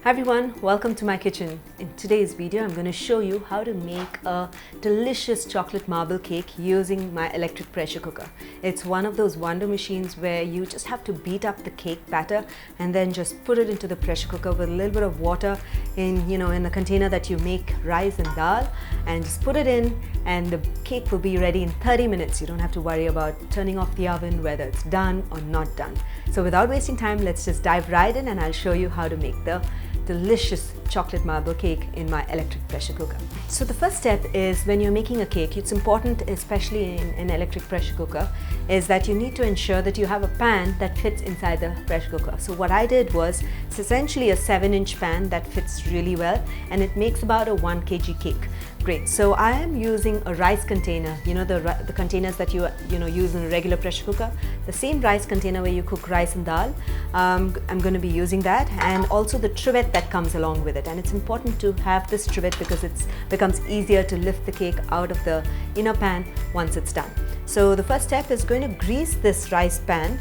Hi everyone, welcome to my kitchen. In today's video, I'm going to show you how to make a delicious chocolate marble cake using my electric pressure cooker. It's one of those wonder machines where you just have to beat up the cake batter and then just put it into the pressure cooker with a little bit of water in the container that you make rice and dal, and just put it in and the cake will be ready in 30 minutes. You don't have to worry about turning off the oven, whether it's done or not done. So without wasting time, let's just dive right in and I'll show you how to make the delicious chocolate marble cake in my electric pressure cooker. So the first step is, when you're making a cake, it's important, especially in an electric pressure cooker, is that you need to ensure that you have a pan that fits inside the pressure cooker. So what I did was, it's essentially a 7-inch pan that fits really well, and it makes about a 1 kg cake. Great. So I am using a rice container, the containers that you use in a regular pressure cooker, the same rice container where you cook rice and dal. I'm going to be using that, and also the trivet that comes along with it. And it's important to have this trivet because it becomes easier to lift the cake out of the inner pan once it's done. So the first step is going to grease this rice pan,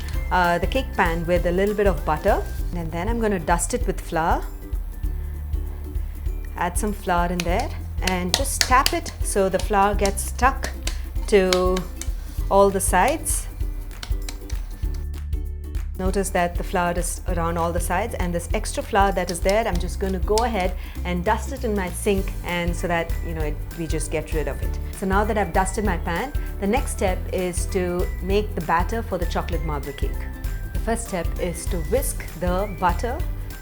the cake pan, with a little bit of butter, and then I'm going to dust it with flour. Add some flour in there and just tap it so the flour gets stuck to all the sides. Notice that the flour is around all the sides, and this extra flour that is there, I'm just going to go ahead and dust it in my sink, and so that we just get rid of it. So now that I've dusted my pan, the next step is to make the batter for the chocolate marble cake. The first step is to whisk the butter,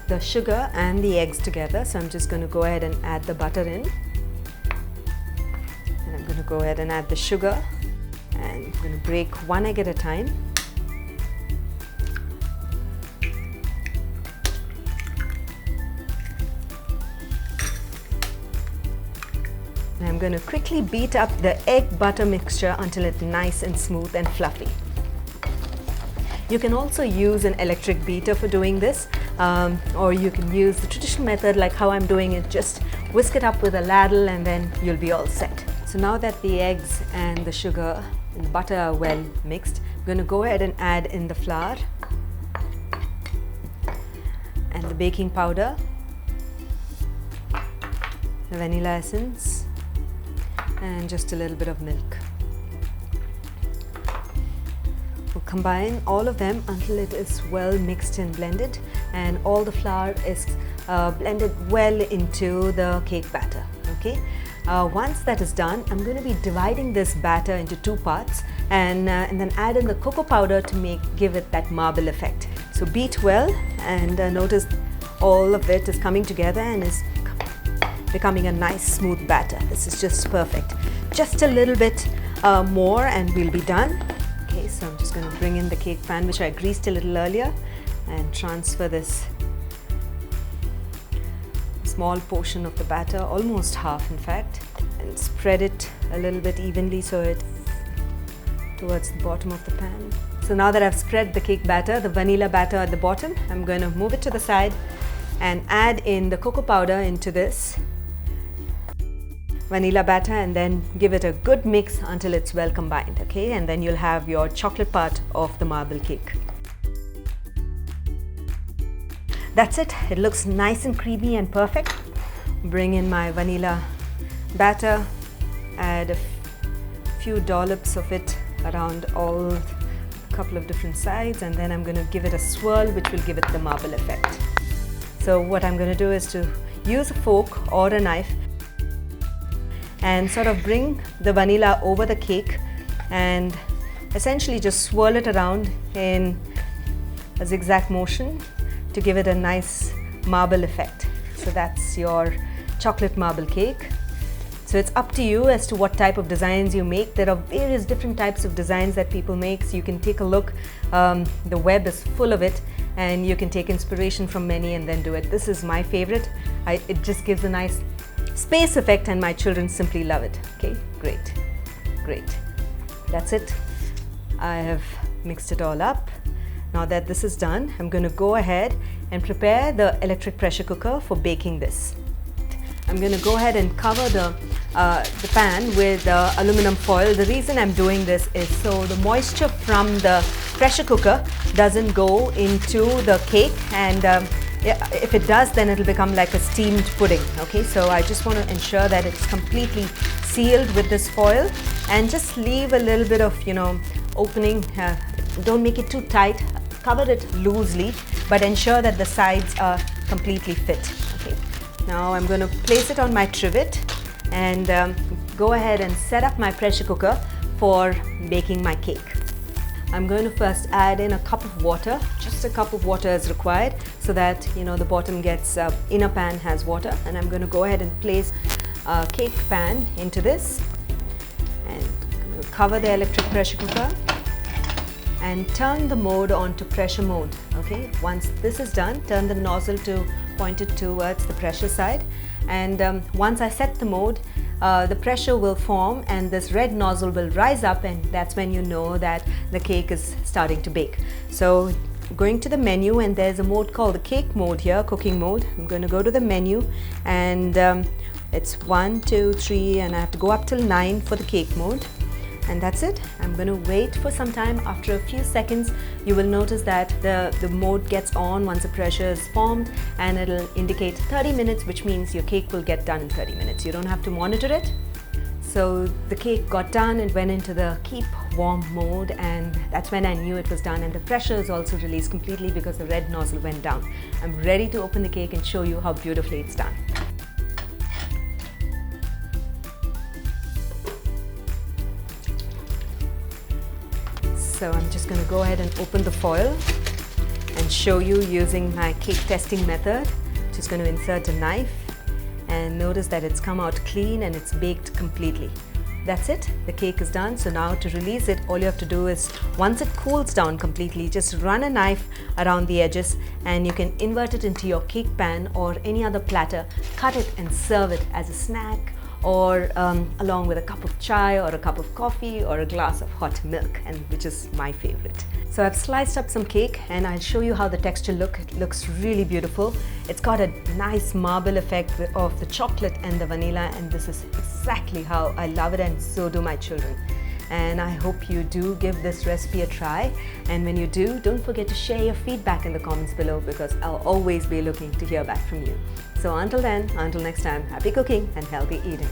the sugar and the eggs together. So I'm just going to go ahead and add the butter in, and I'm going to go ahead and add the sugar, and I'm going to break one egg at a time. And I'm going to quickly beat up the egg butter mixture until it's nice and smooth and fluffy. You can also use an electric beater for doing this, or you can use the traditional method like how I'm doing it. Just whisk it up with a ladle and then you'll be all set. So now that the eggs and the sugar and the butter are well mixed, I'm going to go ahead and add in the flour and the baking powder, the vanilla essence, and just a little bit of milk. We'll combine all of them until it is well mixed and blended, and all the flour is blended well into the cake batter. Okay. Once that is done, I'm going to be dividing this batter into 2 parts, and then add in the cocoa powder to give it that marble effect. So beat well, and notice all of it is coming together and is becoming a nice smooth batter. This is just perfect. Just a little bit more and we'll be done. Okay, so I'm just going to bring in the cake pan, which I greased a little earlier, and transfer this small portion of the batter, almost half in fact, and spread it a little bit evenly so it towards the bottom of the pan. So now that I've spread the cake batter, the vanilla batter at the bottom, I'm going to move it to the side and add in the cocoa powder into this vanilla batter, and then give it a good mix until it's well combined. Okay, and then you'll have your chocolate part of the marble cake. That's it. It looks nice and creamy and perfect. Bring in my vanilla batter, add a few dollops of it around a couple of different sides, and then I'm going to give it a swirl, which will give it the marble effect. So what I'm going to do is to use a fork or a knife and sort of bring the vanilla over the cake and essentially just swirl it around in a zigzag motion to give it a nice marble effect. So that's your chocolate marble cake. So it's up to you as to what type of designs you make. There are various different types of designs that people make, so you can take a look. The web is full of it, and you can take inspiration from many and then do it. This is my favorite. It just gives a nice space effect, and my children simply love it. Okay, great. That's it. I have mixed it all up. Now that this is done, I'm going to go ahead and prepare the electric pressure cooker for baking this. I'm going to go ahead and cover the pan with aluminum foil. The reason I'm doing this is so the moisture from the pressure cooker doesn't go into the cake, and if it does, then it'll become like a steamed pudding. Okay, so I just want to ensure that it's completely sealed with this foil, and just leave a little bit of, opening. Don't make it too tight. Cover it loosely, but ensure that the sides are completely fit. Okay, now I'm going to place it on my trivet and go ahead and set up my pressure cooker for baking my cake. I'm going to first add in a cup of water. Just a cup of water is required so that the bottom gets, inner pan has water. And I'm going to go ahead and place a cake pan into this, and cover the electric pressure cooker and turn the mode on to pressure mode. Okay, once this is done, turn the nozzle to pointed towards the pressure side, and once I set the mode, the pressure will form and this red nozzle will rise up, and that's when you know that the cake is starting to bake. So going to the menu, and there's a mode called the cake mode here, cooking mode. I'm going to go to the menu, and it's 1, 2, 3, and I have to go up till 9 for the cake mode. And that's it. I'm going to wait for some time. After a few seconds, you will notice that the mode gets on once the pressure is formed, and it'll indicate 30 minutes, which means your cake will get done in 30 minutes. You don't have to monitor it. So the cake got done and went into the keep warm mode, and that's when I knew it was done, and the pressure is also released completely because the red nozzle went down. I'm ready to open the cake and show you how beautifully it's done. So I'm just going to go ahead and open the foil and show you using my cake testing method. Just going to insert a knife, and notice that it's come out clean and it's baked completely. That's it, the cake is done. So now to release it, all you have to do is, once it cools down completely, just run a knife around the edges, and you can invert it into your cake pan or any other platter, cut it and serve it as a snack, or along with a cup of chai or a cup of coffee or a glass of hot milk, and which is my favorite. So I've sliced up some cake, and I'll show you how the texture looks really beautiful. It's got a nice marble effect of the chocolate and the vanilla, and this is exactly how I love it, and so do my children. And I hope you do give this recipe a try, and when you do, don't forget to share your feedback in the comments below, because I'll always be looking to hear back from you. So until then, until next time, happy cooking and healthy eating.